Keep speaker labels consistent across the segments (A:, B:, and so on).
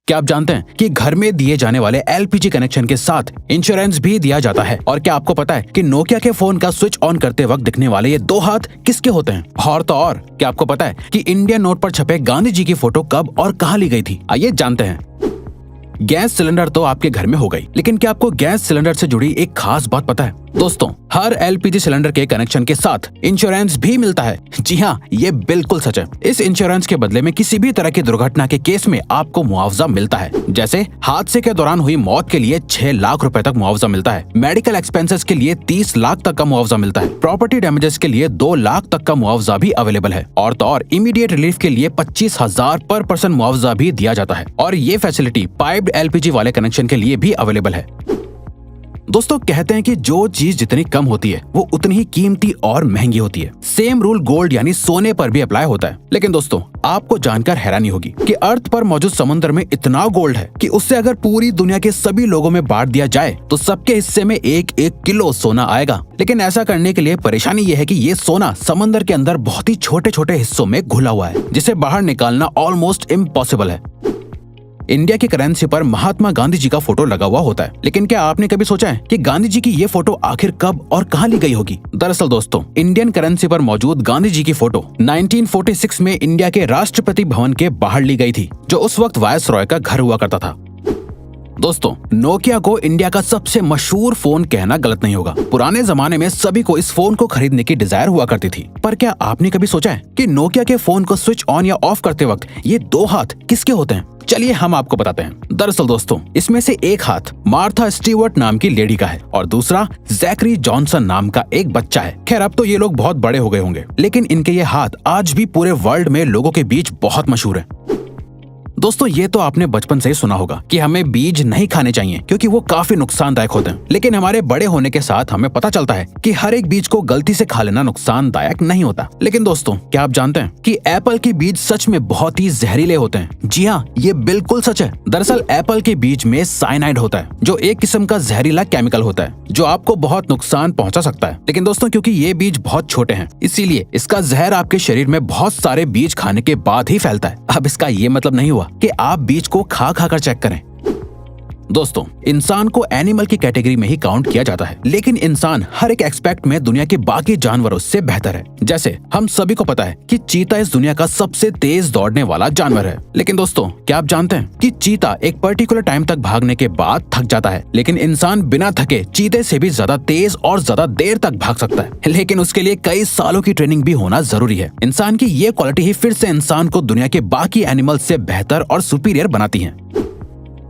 A: क्या आप जानते हैं कि घर में दिए जाने वाले एलपीजी कनेक्शन के साथ इंश्योरेंस भी दिया जाता है? और क्या आपको पता है कि नोकिया के फोन का स्विच ऑन करते वक्त दिखने वाले ये 2 हाथ किसके होते हैं? और तो और क्या आपको पता है कि इंडियन नोट पर छपे गांधी जी की फोटो कब और कहां ली गई थी? आइए जानते हैं। गैस सिलेंडर तो आपके घर में हो गई, लेकिन क्या आपको गैस सिलेंडर से जुड़ी एक खास बात पता है? दोस्तों, हर एलपीजी सिलेंडर के कनेक्शन के साथ इंश्योरेंस भी मिलता है। जी हाँ, ये बिल्कुल सच है। इस इंश्योरेंस के बदले में किसी भी तरह की दुर्घटना के केस में आपको मुआवजा मिलता है। जैसे हादसे के दौरान हुई मौत के लिए 6 लाख रुपए तक मुआवजा मिलता है। मेडिकल एक्सपेंसेस के लिए 30 लाख तक का मुआवजा मिलता है। प्रॉपर्टी डैमेजेस के लिए 2 लाख तक का मुआवजा भी अवेलेबल है। और तो और इमीडिएट रिलीफ के लिए 25,000 पर पर्सन मुआवजा भी दिया जाता है। और ये फैसिलिटी पाइप्ड एलपीजी वाले कनेक्शन के लिए भी अवेलेबल है। दोस्तों, कहते हैं कि जो चीज जितनी कम होती है वो उतनी ही कीमती और महंगी होती है। सेम रूल गोल्ड यानी सोने पर भी अप्लाई होता है। लेकिन दोस्तों, आपको जानकर हैरानी होगी कि अर्थ पर मौजूद समुद्र में इतना गोल्ड है कि उससे अगर पूरी दुनिया के सभी लोगों में बांट दिया जाए तो सबके हिस्से में 1-1 किलो सोना आएगा। लेकिन ऐसा करने के लिए परेशानी ये है कि ये सोना समंदर के अंदर बहुत ही छोटे छोटे हिस्सों में घुला हुआ है, जिसे बाहर निकालना ऑलमोस्ट इम्पॉसिबल है। इंडिया की करेंसी पर महात्मा गांधी जी का फोटो लगा हुआ होता है, लेकिन क्या आपने कभी सोचा है कि गांधी जी की ये फोटो आखिर कब और कहां ली गई होगी? दरअसल दोस्तों, इंडियन करेंसी पर मौजूद गांधी जी की फोटो 1946 में इंडिया के राष्ट्रपति भवन के बाहर ली गई थी, जो उस वक्त वायसरॉय का घर हुआ करता था। दोस्तों, नोकिया को इंडिया का सबसे मशहूर फोन कहना गलत नहीं होगा। पुराने जमाने में सभी को इस फोन को खरीदने की डिजायर हुआ करती थी। पर क्या आपने कभी सोचा है कि नोकिया के फोन को स्विच ऑन या ऑफ करते वक्त ये 2 हाथ किसके होते हैं? चलिए हम आपको बताते हैं। दरअसल दोस्तों, इसमें से एक हाथ मार्था स्टीवर्ट नाम की लेडी का है और दूसरा जैकरी जॉनसन नाम का एक बच्चा है। खैर, अब तो ये लोग बहुत बड़े हो गए होंगे, लेकिन इनके ये हाथ आज भी पूरे वर्ल्ड में लोगों के बीच बहुत मशहूर है। दोस्तों, ये तो आपने बचपन से ही सुना होगा कि हमें बीज नहीं खाने चाहिए क्योंकि वो काफी नुकसानदायक होते हैं। लेकिन हमारे बड़े होने के साथ हमें पता चलता है कि हर एक बीज को गलती से खा लेना नुकसानदायक नहीं होता। लेकिन दोस्तों, क्या आप जानते हैं कि एप्पल के बीज सच में बहुत ही जहरीले होते हैं? जी हाँ, ये बिल्कुल सच है। दरअसल एप्पल के बीज में साइनाइड होता है, जो एक किस्म का जहरीला केमिकल होता है जो आपको बहुत नुकसान पहुंचा सकता है। लेकिन दोस्तों, क्योंकि ये बीज बहुत छोटे हैं, इसीलिए इसका जहर आपके शरीर में बहुत सारे बीज खाने के बाद ही फैलता है। अब इसका ये मतलब नहीं हुआ कि आप बीज को खा कर चेक करें। दोस्तों, इंसान को एनिमल की कैटेगरी में ही काउंट किया जाता है, लेकिन इंसान हर एक एस्पेक्ट में दुनिया के बाकी जानवरों से बेहतर है। जैसे हम सभी को पता है कि चीता इस दुनिया का सबसे तेज दौड़ने वाला जानवर है। लेकिन दोस्तों, क्या आप जानते हैं कि चीता एक पर्टिकुलर टाइम तक भागने के बाद थक जाता है, लेकिन इंसान बिना थके चीते से भी ज्यादा तेज और ज्यादा देर तक भाग सकता है। लेकिन उसके लिए कई सालों की ट्रेनिंग भी होना जरूरी है। इंसान की ये क्वालिटी ही फिर से इंसान को दुनिया के बाकी एनिमल से बेहतर और सुपीरियर बनाती है।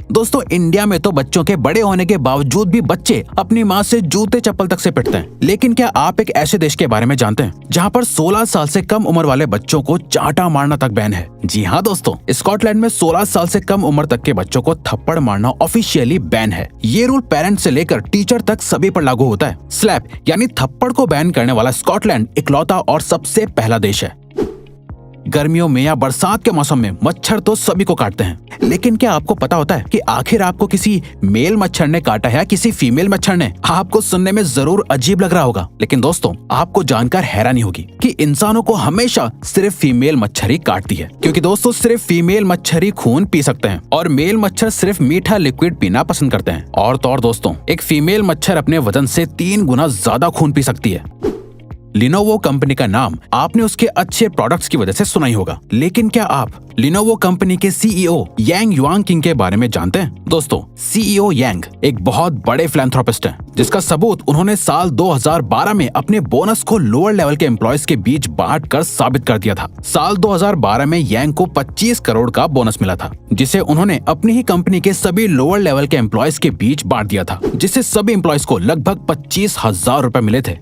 A: दोस्तों, इंडिया में तो बच्चों के बड़े होने के बावजूद भी बच्चे अपनी माँ से जूते चप्पल तक से पिटते हैं। लेकिन क्या आप एक ऐसे देश के बारे में जानते हैं जहाँ पर 16 साल से कम उम्र वाले बच्चों को चांटा मारना तक बैन है? जी हाँ दोस्तों, स्कॉटलैंड में 16 साल से कम उम्र तक के बच्चों को थप्पड़ मारना ऑफिशियली बैन है। ये रूल पेरेंट्स से लेकर टीचर तक सभी पर लागू होता है। स्लैप यानी थप्पड़ को बैन करने वाला स्कॉटलैंड इकलौता और सबसे पहला देश है। गर्मियों में या बरसात के मौसम में मच्छर तो सभी को काटते हैं, लेकिन क्या आपको पता होता है कि आखिर आपको किसी मेल मच्छर ने काटा है या किसी फीमेल मच्छर ने? आपको सुनने में जरूर अजीब लग रहा होगा, लेकिन दोस्तों, आपको जानकर हैरानी होगी कि इंसानों को हमेशा सिर्फ फीमेल मच्छर ही काटती है। क्योंकि दोस्तों, सिर्फ फीमेल मच्छर ही खून पी सकते हैं और मेल मच्छर सिर्फ मीठा लिक्विड पीना पसंद करते हैं। और तो और दोस्तों, एक फीमेल मच्छर अपने वजन से 3 गुना ज्यादा खून पी सकती है। लिनोवो कंपनी का नाम आपने उसके अच्छे प्रोडक्ट्स की वजह से सुना ही होगा, लेकिन क्या आप लिनोवो कंपनी के सीईओ यांग युआंग के बारे में जानते हैं? दोस्तों, सीईओ यांग एक बहुत बड़े फिलैंथ्रोपिस्ट हैं, जिसका सबूत उन्होंने साल 2012 में अपने बोनस को लोअर लेवल के एम्प्लॉयज के बीच बांट कर साबित कर दिया था। साल 2012 में यांग को 25 करोड़ का बोनस मिला था, जिसे उन्होंने अपनी ही कंपनी के सभी लोअर लेवल के एम्प्लॉयज के बीच बांट दिया था, जिससे सभी एम्प्लॉयज को लगभग 25,000 रुपए मिले थे।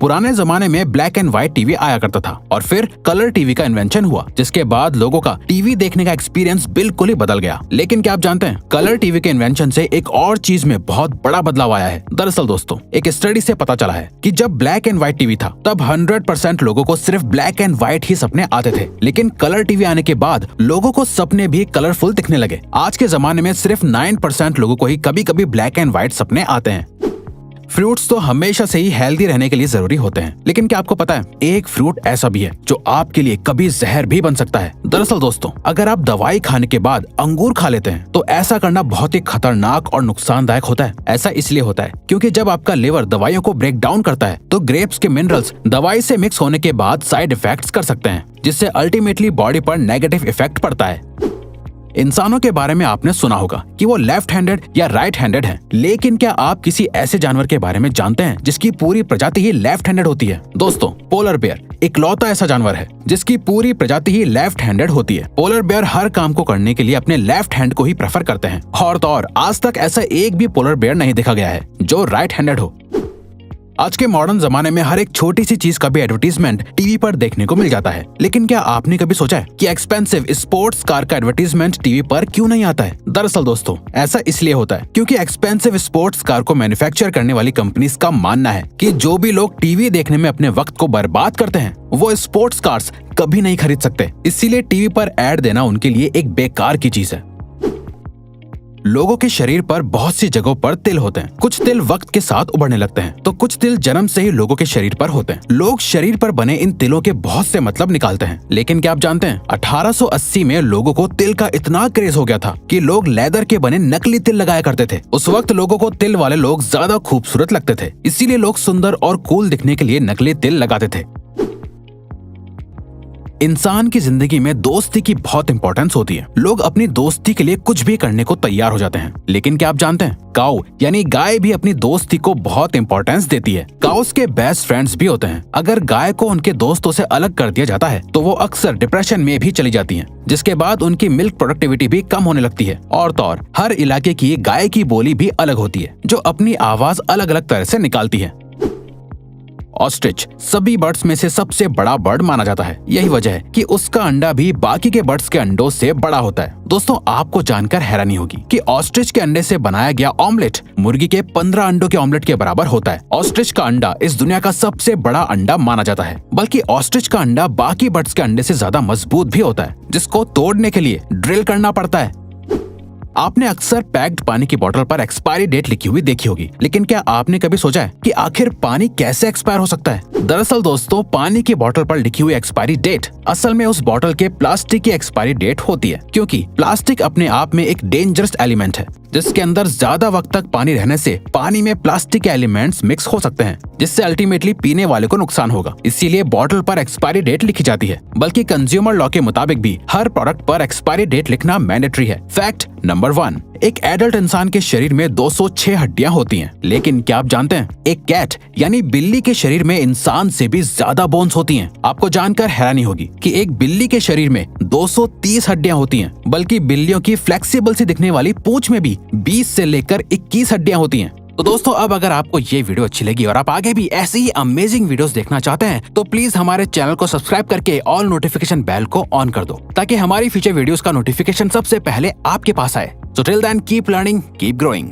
A: पुराने जमाने में ब्लैक एंड व्हाइट टीवी आया करता था और फिर कलर टीवी का इन्वेंशन हुआ, जिसके बाद लोगों का टीवी देखने का एक्सपीरियंस बिल्कुल ही बदल गया। लेकिन क्या आप जानते हैं, कलर टीवी के इन्वेंशन से एक और चीज में बहुत बड़ा बदलाव आया है। दरअसल दोस्तों, एक स्टडी से पता चला है कि जब ब्लैक एंड व्हाइट टीवी था तब 100% लोगों को सिर्फ ब्लैक एंड व्हाइट ही सपने आते थे, लेकिन कलर टीवी आने के बाद लोगों को सपने भी कलरफुल दिखने लगे। आज के जमाने में सिर्फ 9% लोगों को ही कभी कभी ब्लैक एंड व्हाइट सपने आते हैं। फ्रूट्स तो हमेशा से ही हेल्दी रहने के लिए जरूरी होते हैं, लेकिन क्या आपको पता है एक फ्रूट ऐसा भी है जो आपके लिए कभी जहर भी बन सकता है। दरअसल दोस्तों, अगर आप दवाई खाने के बाद अंगूर खा लेते हैं तो ऐसा करना बहुत ही खतरनाक और नुकसानदायक होता है। ऐसा इसलिए होता है क्योंकि जब आपका लिवर दवाइयों को ब्रेक डाउन करता है तो ग्रेप्स के मिनरल्स दवाई से मिक्स होने के बाद साइड इफेक्ट्स कर सकते हैं, जिससे अल्टीमेटली बॉडी पर नेगेटिव इफेक्ट पड़ता है। इंसानों के बारे में आपने सुना होगा कि वो लेफ्ट हैंडेड या राइट हैंडेड हैं, लेकिन क्या आप किसी ऐसे जानवर के बारे में जानते हैं जिसकी पूरी प्रजाति ही लेफ्ट हैंडेड होती है? दोस्तों, पोलर बेयर इकलौता ऐसा जानवर है जिसकी पूरी प्रजाति ही लेफ्ट हैंडेड होती है। पोलर बेयर हर काम को करने के लिए अपने लेफ्ट हैंड को ही प्रेफर करते हैं और तो और आज तक ऐसा एक भी पोलर बेयर नहीं देखा गया है जो राइट हैंडेड हो। आज के मॉडर्न जमाने में हर एक छोटी सी चीज का भी एडवर्टीजमेंट टीवी पर देखने को मिल जाता है, लेकिन क्या आपने कभी सोचा है कि एक्सपेंसिव स्पोर्ट्स कार का एडवर्टीजमेंट टीवी पर क्यों नहीं आता है? दरअसल दोस्तों, ऐसा इसलिए होता है क्योंकि एक्सपेंसिव स्पोर्ट्स कार को मैन्युफैक्चर करने वाली कंपनीज का मानना है कि जो भी लोग टीवी देखने में अपने वक्त को बर्बाद करते हैं वो स्पोर्ट्स कार्स कभी नहीं खरीद सकते। इसीलिए टीवी पर ऐड देना उनके लिए एक बेकार की चीज है। लोगों के शरीर पर बहुत सी जगहों पर तिल होते हैं। कुछ तिल वक्त के साथ उभरने लगते हैं तो कुछ तिल जन्म से ही लोगों के शरीर पर होते हैं। लोग शरीर पर बने इन तिलों के बहुत से मतलब निकालते हैं, लेकिन क्या आप जानते हैं 1880 में लोगों को तिल का इतना क्रेज हो गया था कि लोग लेदर के बने नकली तिल लगाया करते थे। उस वक्त लोगों को तिल वाले लोग ज्यादा खूबसूरत लगते थे, इसीलिए लोग सुंदर और कूल दिखने के लिए नकली तिल लगाते थे। इंसान की जिंदगी में दोस्ती की बहुत इंपॉर्टेंस होती है। लोग अपनी दोस्ती के लिए कुछ भी करने को तैयार हो जाते हैं, लेकिन क्या आप जानते हैं काऊ यानी गाय भी अपनी दोस्ती को बहुत इंपॉर्टेंस देती है। काउस के बेस्ट फ्रेंड्स भी होते हैं। अगर गाय को उनके दोस्तों से अलग कर दिया जाता है तो वो अक्सर डिप्रेशन में भी चली जाती हैं, जिसके बाद उनकी मिल्क प्रोडक्टिविटी भी कम होने लगती है। और तो और हर इलाके की गाय की बोली भी अलग होती है जो अपनी आवाज अलग अलग तरह से निकालती है। ऑस्ट्रिच सभी बर्ड्स में से सबसे बड़ा बर्ड माना जाता है। यही वजह है कि उसका अंडा भी बाकी के बर्ड्स के अंडों से बड़ा होता है। दोस्तों, आपको जानकर हैरानी होगी कि ऑस्ट्रिच के अंडे से बनाया गया ऑमलेट मुर्गी के 15 अंडों के ऑमलेट के बराबर होता है। ऑस्ट्रिच का अंडा इस दुनिया का सबसे बड़ा अंडा माना जाता है, बल्कि ऑस्ट्रिच का अंडा बाकी बर्ड्स के अंडे से ज्यादा मजबूत भी होता है, जिसको तोड़ने के लिए ड्रिल करना पड़ता है। आपने अक्सर पैक्ड पानी की बोतल पर एक्सपायरी डेट लिखी हुई देखी होगी, लेकिन क्या आपने कभी सोचा है कि आखिर पानी कैसे एक्सपायर हो सकता है? दरअसल दोस्तों, पानी की बोतल पर लिखी हुई एक्सपायरी डेट असल में उस बोतल के प्लास्टिक की एक्सपायरी डेट होती है, क्योंकि प्लास्टिक अपने आप में एक डेंजरस एलिमेंट है जिसके अंदर ज्यादा वक्त तक पानी रहने से पानी में प्लास्टिक के एलिमेंट्स मिक्स हो सकते हैं, जिससे अल्टीमेटली पीने वाले को नुकसान होगा। इसीलिए बोतल पर एक्सपायरी डेट लिखी जाती है, बल्कि कंज्यूमर लॉ के मुताबिक भी हर प्रोडक्ट पर एक्सपायरी डेट लिखना मैंडेटरी है। फैक्ट नंबर 1, एक एडल्ट इंसान के शरीर में 206 हड्डियां होती हैं, लेकिन क्या आप जानते हैं एक कैट यानी बिल्ली के शरीर में इंसान से भी ज्यादा बोन्स होती हैं। आपको जानकर हैरानी होगी कि एक बिल्ली के शरीर में 230 हड्डियां होती हैं, बल्कि बिल्लियों की फ्लेक्सिबल सी दिखने वाली पूंछ में भी 20 से लेकर 21 हड्डियां होती हैं। तो दोस्तों, अब अगर आपको ये वीडियो अच्छी लगी और आप आगे भी ऐसी ही अमेजिंग वीडियोस देखना चाहते हैं तो प्लीज हमारे चैनल को सब्सक्राइब करके ऑल नोटिफिकेशन बेल को ऑन कर दो, ताकि हमारी फ्यूचर वीडियोस का नोटिफिकेशन सबसे पहले आपके पास आए। So till then, keep learning, keep growing.